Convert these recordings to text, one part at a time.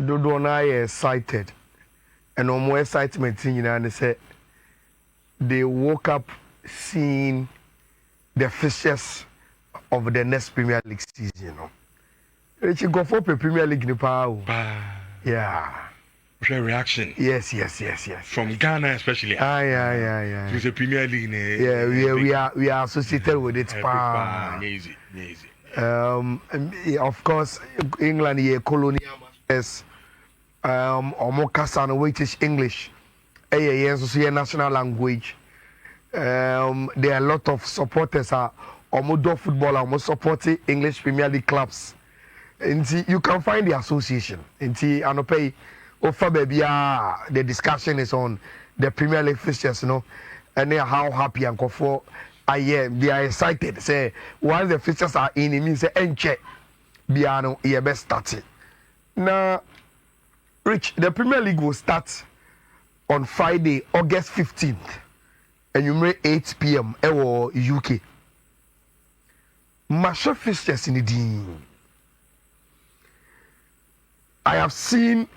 Dodo na excited. And no more excitement in and they say they woke up seeing the fixtures of the next Premier League season, you know. It's go for Premier League in power. Yeah. Reaction. Yes. From Ghana especially. Yeah. To the Premier League. Yeah, we are associated with it. Easy. Of course, England is colonial masters. Omokasa, which is English. Yes, national language. There are a lot of supporters. Omodo football, almost supporting English Premier League clubs. And you can find the association. And the discussion is on the Premier League fixtures, you know, and how happy and comfortable I am. They are excited. Say once the fixtures are in, it means say enche biano ye best start. Now, Rich, the Premier League will start on Friday, August 15th, and you may 8 p.m. Ewo UK. Masha fixtures in the team. I have seen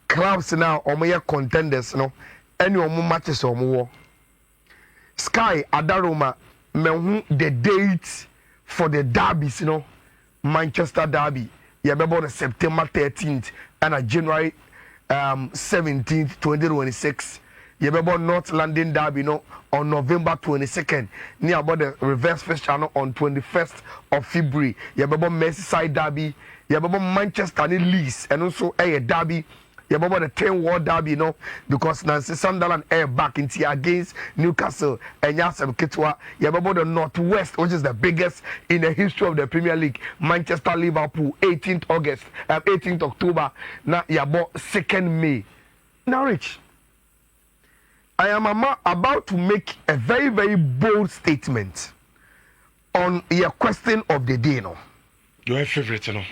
clubs now, or contenders, you know, any matches or more. Sky Adaroma, the date for the derbies, you know, Manchester Derby, you remember on September 13th and January 17th, 2026. You remember North London Derby, you know, on November 22nd. Near about the reverse first channel on 21st of February. You remember Merseyside Derby. You remember Manchester Leeds and also a Derby. You remember the 10 World Derby, you know, because Nancy Sunderland air back into against Newcastle and Yasem Kitwa. You remember the Northwest, which is the biggest in the history of the Premier League. Manchester Liverpool, 18th October. Now you about 2nd May. Now, Rich, I am about to make a very, very bold statement on your question of the day, you know. Your favorite, you know.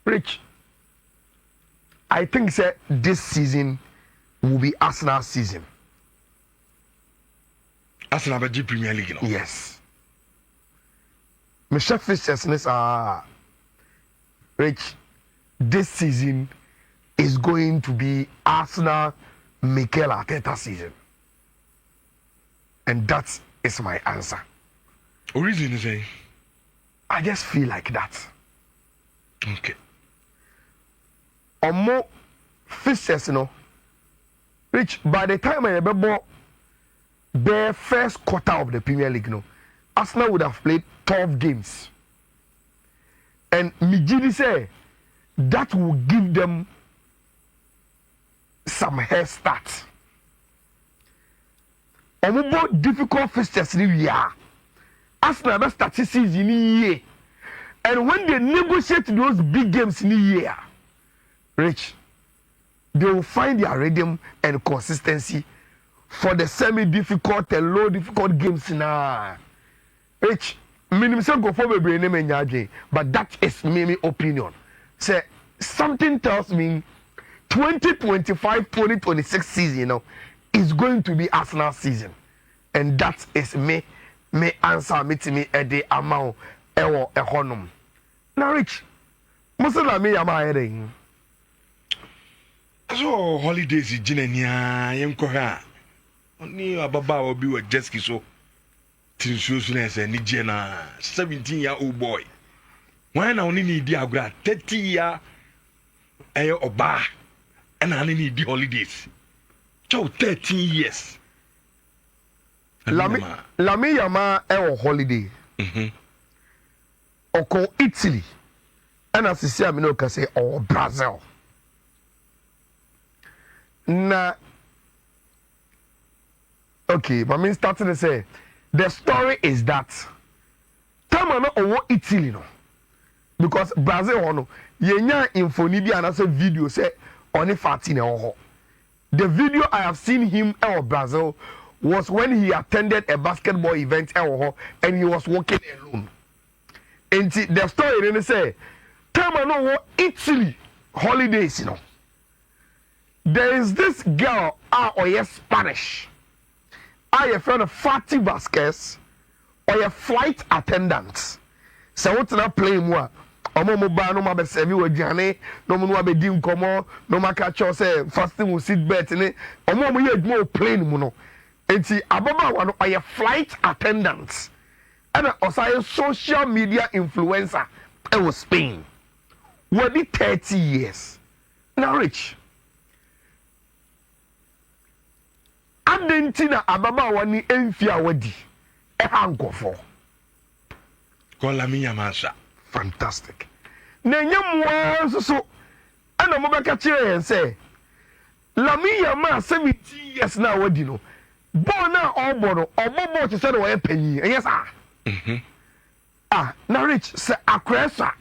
Rich, I think this season will be Arsenal season. Arsenal will Premier League, you know. Yes. Michelle Fisher's Rich, this season is going to be Arsenal Mikel Arteta season. And that is my answer. What reason is it? I just feel like that. Okay. Or more fixtures, you know. Rich, by the time I remember the first quarter of the Premier League, you know, Arsenal would have played 12 games. And Mijidi say that will give them some head start. Or more difficult fixtures in the year. Arsenal best start season in the year. And when they negotiate those big games in the year, Rich, they will find their rhythm and consistency for the semi-difficult and low-difficult games now. Rich, minimum go for me, but that is my opinion. Say something tells me 2025-2026 season, you know, is going to be Arsenal season, and that is me answer me to me at the amount ewo econom. Now, Rich, most of Lamine Yamal. So holidays is Jinania, Yemkoha. Only Ababa will be with Jesky so. Tinsusuness and Nijena, 17-year-old boy. Why now only need Diagra 30-year Oba, and I need the holidays. So 13 years. Lamine Yamal ewo holiday. Oko Italy. And as you say, I mean, can say or Brazil. Nah. Okay, but I starting to say the story is that time I know Italy no, because Brazil no yenya info ni bi anase video say on 14 ho. The video I have seen him in Brazil was when he attended a basketball event and he was walking alone. And the story then say time I know Italy holidays, you know. There is this girl, or Spanish. I a friend of Fatty Vasquez, or a flight attendant. So what's not playing more? omo mo ba no ma be serve we aduane no mo no abedi nkomo no ma ka cho say fasting with seat belt ni omo mo ye adwuma o plane mu no enti ababa wa no oye flight attendant and osai social media influencer e was Spain we did 30 years now rich adentina ababa wa ni emfi awadi e ha nkofo ko Lamine Yamal fantastic na nyamwa so ana mo beka kire yen say Lamine Yamal 17 years na wadi no ball na obo to say we panyi yes na rich say akresa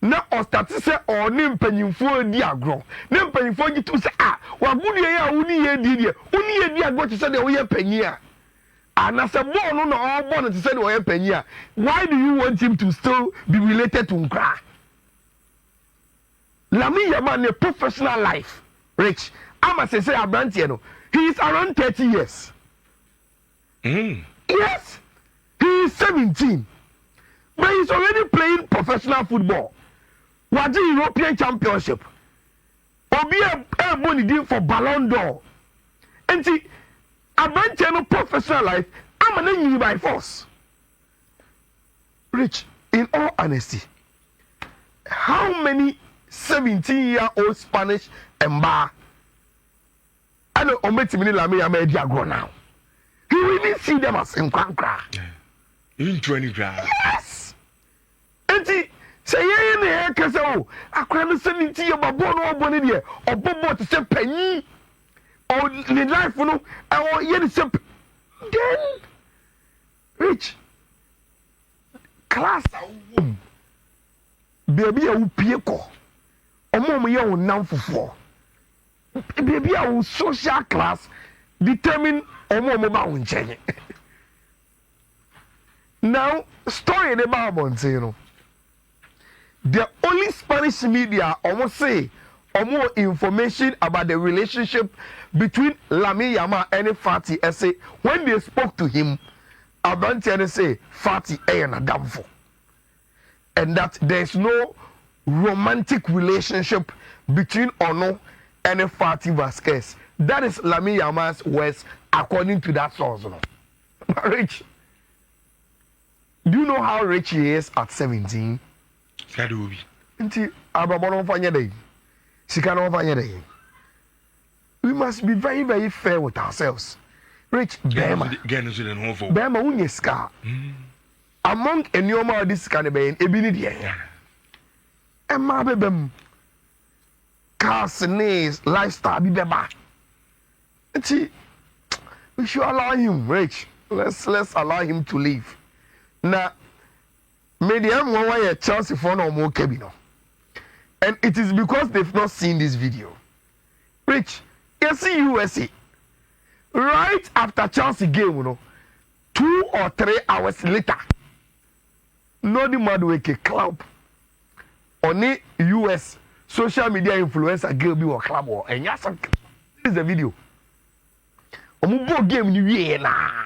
na o start say o ni mpanyimfo di agro na mpanyimfo gitu say wa gudu ye a woni ye di agro to say de we panyi and as a boy no all born to say we panyi why do you want him to still be related to Nkra? Lamine Yamal a professional life rich ama say abrantie no he is around 30 years. Yes, he is 17, but he's already playing professional football. What the European Championship? Obi a money for Ballon d'Or. And see, a professional life, I'm an enemy by force. Rich, in all honesty, how many 17-year-old Spanish Mba I know Ometimini Lamine Yamal Diagro now. He really see them as in Kwankra. In 20 grand. Yes. And he say yeah in the hair cause I can't send to you about no bonnet here or bobo to say penny or the life no or yeah say then rich class baby a upieko omo ye won nam fofo baby our social class determine omo ba won chenye now story about Montino the only Spanish media almost say more information about the relationship between Lamine Yamal and Fati essay when they spoke to him Abantiane say Fati and Adamfo and that there's no romantic relationship between Ono and Fati Vasquez. That is Lamine Yamal's words according to that source. No? Rich, do you know how rich he is at 17? We must be very, very fair with ourselves. Rich, Bema Unyeska. Among a normal this kind of being Ebinidia. And my baby, cars, nails, lifestyle, be beba. We should allow him, Rich. Let's allow him to live. Now, medium one way Chelsea for no more cabino. And it is because they've not seen this video. Rich, you see USA. Right after Chelsea game, 2 or 3 hours later, no the Madweke club on the US social media influencer girl be or club or and yes, this is the video. Omubo game ni na.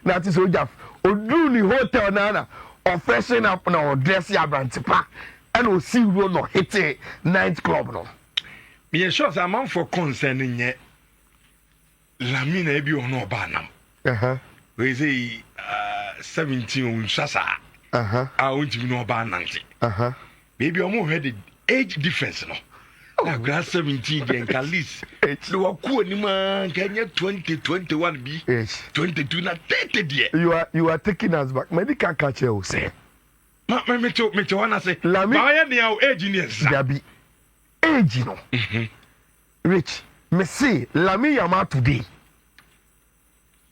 That is so Jeff. Odu ni hotel nana or freshen up na or dress ya brantipa and o see road no hit night club no. Me sure say amount for concern yet. Lamine ebi ono ba nam. We say 17 on sasa. I want to know about 90. Maybe I'm more the age difference no. Now class 17 and at least the waku ni man can 20 21 be 22 na 30 there. You are taking us back. Medical catch you say. Me to wanna say Lamine dey our age ni there be age no. Rich, me say Lamine Yamal today.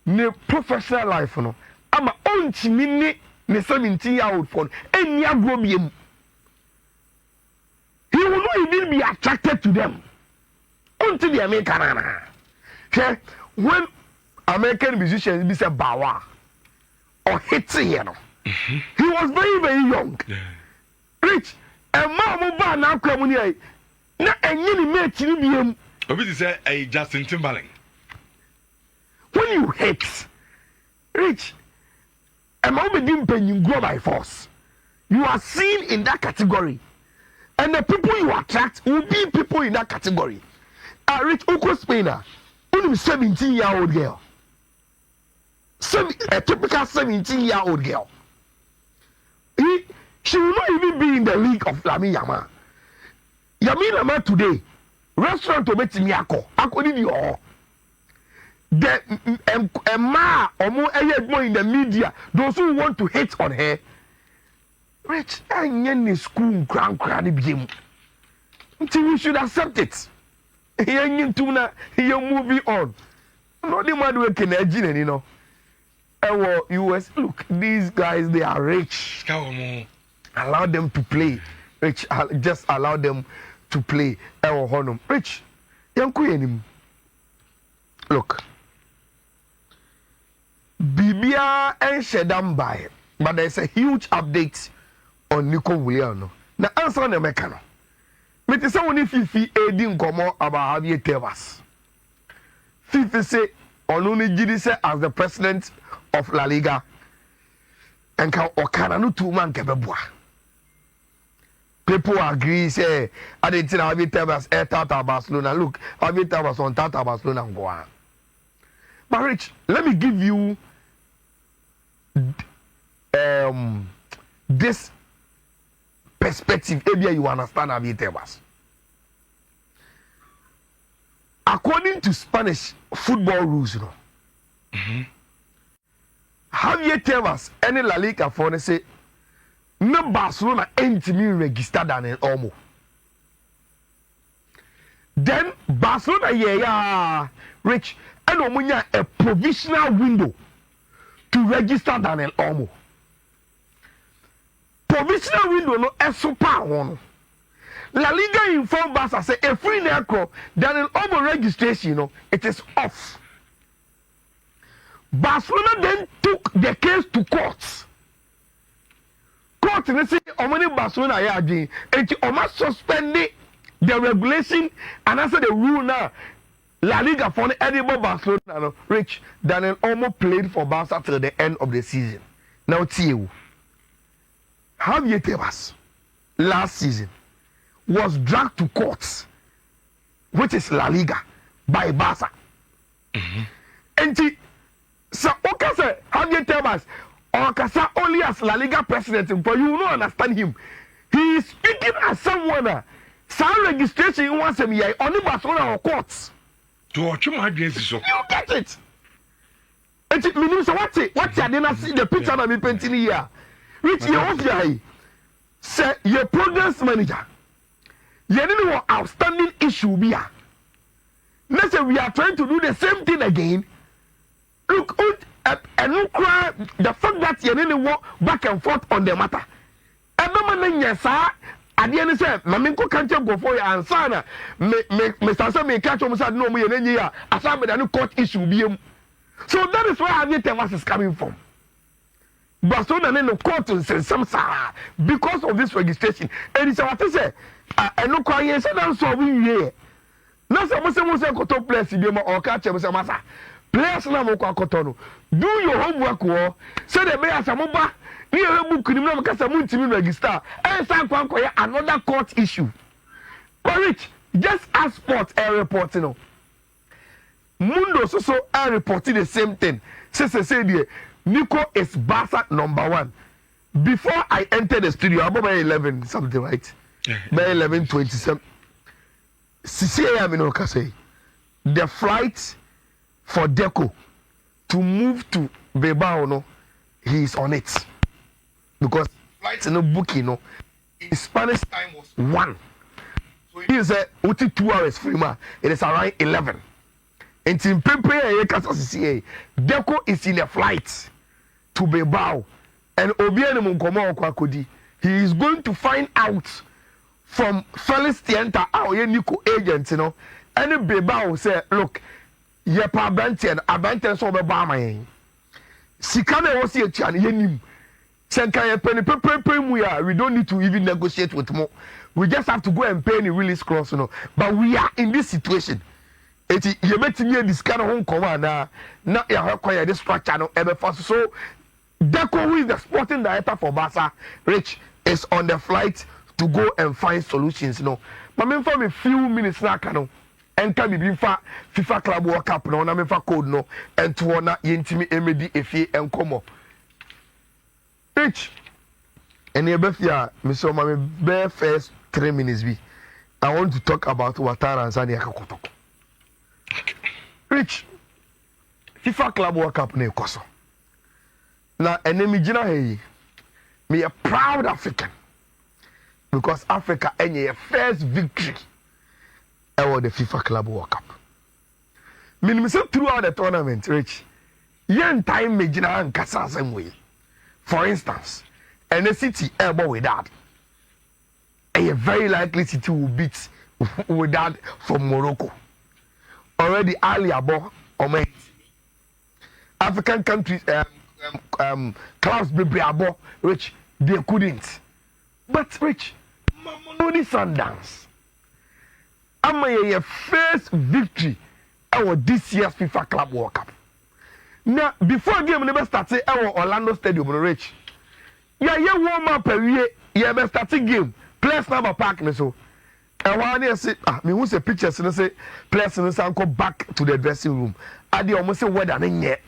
Ne professional life no. Ama ontimi ne 17-year-old for any agro. He will not even be attracted to them until the American. Okay? When American musicians be said Bawa or hitting you know, he was very, very young. Rich, and Mama now come here. Not any mate in him. Obviously, say a Justin Timberlake. When you hate, Rich, and Mama didn't pay you go by force. You are seen in that category. And the people you attract will be people in that category. Rich Oko Spainer, only 17-year-old girl. A typical 17-year-old girl. She will not even be in the league of Lamine Yamal. Lamine Yamal today, restaurant to meet Nico, according to you. The more in the media, those who want to hate on her. Rich, I ain't school grand until we should accept it. He ain't tuna, he moving on. Not the man working again, you know. US, look, these guys, they are rich. Allow them to play. Rich, just allow them to play. Rich, look. Bibia and Shedam by, but there's a huge update on Nico Williano. Now answer the mechano. Me te say oni Fifi edi nkomo about Javier Tebas. Fifi say only Gidi say as the president of La Liga and ka okana no two man kebeboa. People agree say Argentina Javier Tebas tata Barcelona. Look, Javier Tebas on tata Barcelona ngoa. But Rich, let me give you this perspective. Maybe you understand how it was. According to Spanish football rules, you know, Javier Tebas any La Liga for say no Barcelona ain't me registered than Olmo. Then Barcelona yeah Rich and Omunya a provisional window to register Daniel Olmo. Provisional window no super one. La Liga informed Barca say a free necro Daniel Olmo registration, you know, it is off. Barcelona then took the case to court. Court they say Omani Barcelona ya again, and almost suspended the regulation and answer the rule now. La Liga for the edible Barcelona, Rich, Daniel Olmo played for Barca till the end of the season. Now, Tio, Javier Tebas last season was dragged to courts, which is La Liga, by Barca. And so, okay, Javier Tebas, or only as La Liga president, but you don't understand him. He is speaking as someone, some registration wants him here, only Barcelona or courts. You get it. It means what's it? What's your dinner? See the picture of me painting here. Which you off your say your progress manager. You didn't know outstanding issue be here. Let's say we are trying to do the same thing again. Look, and look, the fact that you didn't walk back and forth on the matter. Everyone, yes, sir. At the end, say, Maminko can't go for your answer. Mr. Me catch almost no me in year. As I made a new court issue. So that is where Javier Tebas is coming from. Barcelona in the court and say some because of this registration. And it's what I say. I know crying, so that's solving here. Now, someone say, Koto players, or catch him, some players now, Kotono. Do your homework, or say the mayor, some more. Here, book criminal Casamunti register. And another court issue. But Rich, just as sports air report, you know. Mundo so air reporting the same thing. Say, Nico is Barca #1. Before I entered the studio, I'm about 11 something, right? By 11:27. CCA, the flight for Deco to move to Bilbao, no, he is on it. Because flights no booking, no. In Spanish time was 1. So he is 2 hours free, man. It is around 11. And in Pepe, Deco is in a flight to Bilbao. And Obiane Munkomo Kwakodi, he is going to find out from Felix Tienta, our Nico agent, you know. And Bilbao say, look, Yepa Abantian so Obama. Sikane was here, Chan, Yenim. We don't need to even negotiate with more. We just have to go and pay any release clause, you know. But we are in this situation. You met me this kind of home command now. Not this structure, no ever first. So Deco, who is the sporting director for Barca, Rich, is on the flight to go and find solutions. No, but me for me few minutes na kano. Enka bibi fa FIFA Club World Cup no na me fa code no ento na yentimi emedi efie enkomo. Rich. And ebefia me so ma me be first 3 minutes bi. I want to talk about Ouattara and Sani Akakotoko. Rich. FIFA Club World Cup na ekoso. Na enemy gina hey. Me a proud African. Because Africa enye first victory ever the FIFA Club World Cup. Meaning say throughout the tournament, Rich, yen time me gina and kasa same way. For instance, and the city ever with that, a very likely city will beat with that from Morocco. Already Ali Abo or my African countries clubs be abo, Rich, they couldn't. But Rich, Mamelodi Sundowns. Ama your first victory our this year's FIFA Club World Cup. Now, before game never started our Orlando Stadium, Rich. Yeah, warm up a year, yeah, best starting game. Players number park so. And one day say, me who say pictures and say players and say go back to the dressing room. I dey almost say weather yet.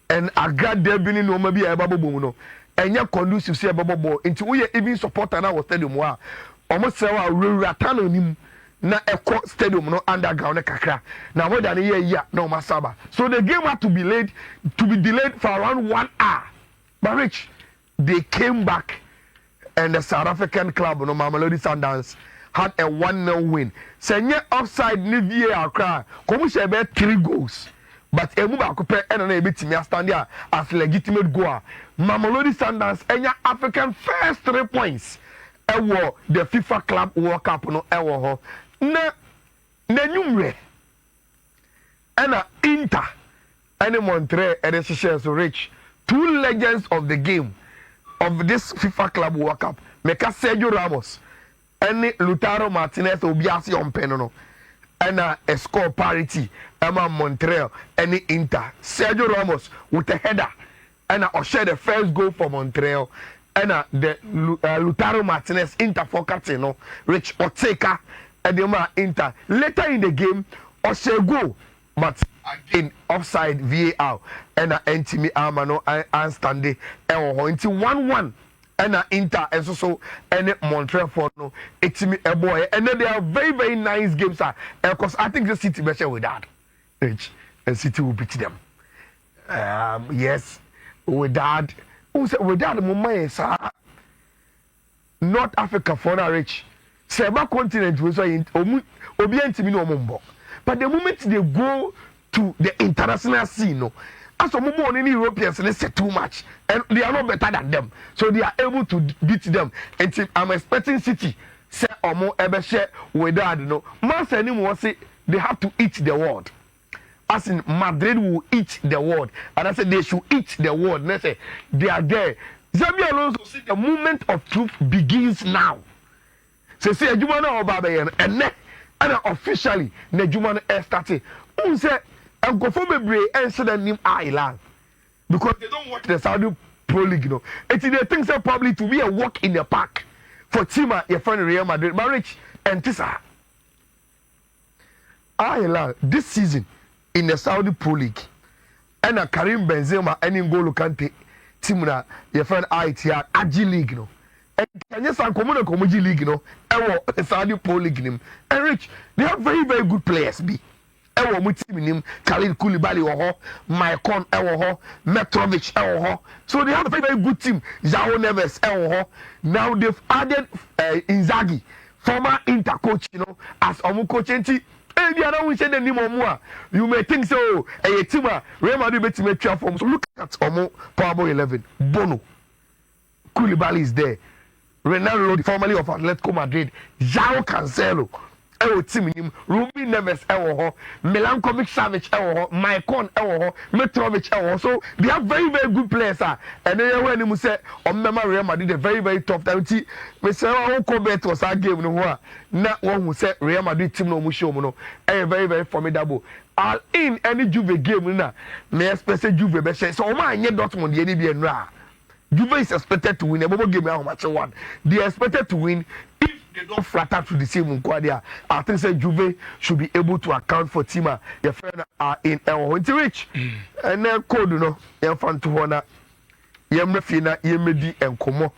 And I got there being no maybe a bubble no. And ya conducive say bubble into we even support na our stadium wa. Almost say wa ratano nim. Na echo stadium no underground kakra na more than a year no masaba, so the game had to be delayed for around 1 hour. But Rich, they came back and the South African club no Mamelodi Sundowns had a 1-0 win. Senye offside ni VAR cry come she be 3 goals, but emu ba ko pe eno na ebetimi stand there as legitimate goal. Mamelodi Sundowns enya African first 3 points ewo the FIFA Club World Cup no ewo ho na numre ena Inter and Montreal and the so Rich, 2 legends of the game of this FIFA Club World Cup, Meka Sergio Ramos and Lautaro Martinez obiasi on penono and a score parity Emma Montreal and Inter. Sergio Ramos with a header and share the first goal for Montreal and the Lautaro Martinez Inter for Catino Rich Oteka and the Inter later in the game Oshe goal, but again offside VAR and Ntimi Amano and Stanley into 1-1 and Inter and so and Montreal for no Etimi a boy, and then they are very nice games because I think the City better with that Rich, and City will beat them. Yes, with that moment North Africa for now Rich. Seba continent was obi antimi no ombo, but the moment they go to the international scene no, as omo on Europeans they say too much and they are not better than them, so they are able to beat them. And I'm expecting City say omo ebe share with that no man say anyone say they have to eat the world, as in Madrid will eat the world, and I said they should eat the world, and I say they are there. Xabi Alonso say the moment of truth begins now. Say adwuma na oba be yen enne ana officially na adwuma na started. Un say enkofo bebre ense da nim Ayala because they don't watch the Saudi Pro League no. It they think say probably to be a walk in the park for team your friend Real Madrid. But Rich and Tisa Ayala this season in the Saudi Pro League and Karim Benzema and N'Golo Kante team na your friend ITR Agi League no. And yes, I'm coming to Community League, you know, and Saudi Pro League, and Rich, they have very good players. Be Ewo Mutim, Khalid Koulibaly, Maicon, Metrovic, so they have a very good team. João Neves, now they've added Inzaghi, former Inter coach, you know, as Omu coach. And the other one said the name of you may think so. A team, Real Madrid, bet me 12 forms. Look at Omu Powerball 11, Bono, Koulibaly is there. Ronaldo, formerly of Atletico Madrid, João Cancelo, team him, Ruben Neves, Melanchovic Savic, Maicon, Metrovic, so they have very good players, and then when you say on memory Real Madrid, a very tough time. Mr. Okobet was our game no not one who said Real Madrid team no mushomo, a very formidable. All in any Juve game, na me especially Juve, so my Dortmund, the NBA. Juve is expected to win. Ebobo game how much one. They are expected to win. If they don't flatter to the same Nkwadia, I think say Juve should be able to account for Tima. Your friend are in El Rich. And then code no. Your fan to honor. Yemrefina Yemedi and Komo.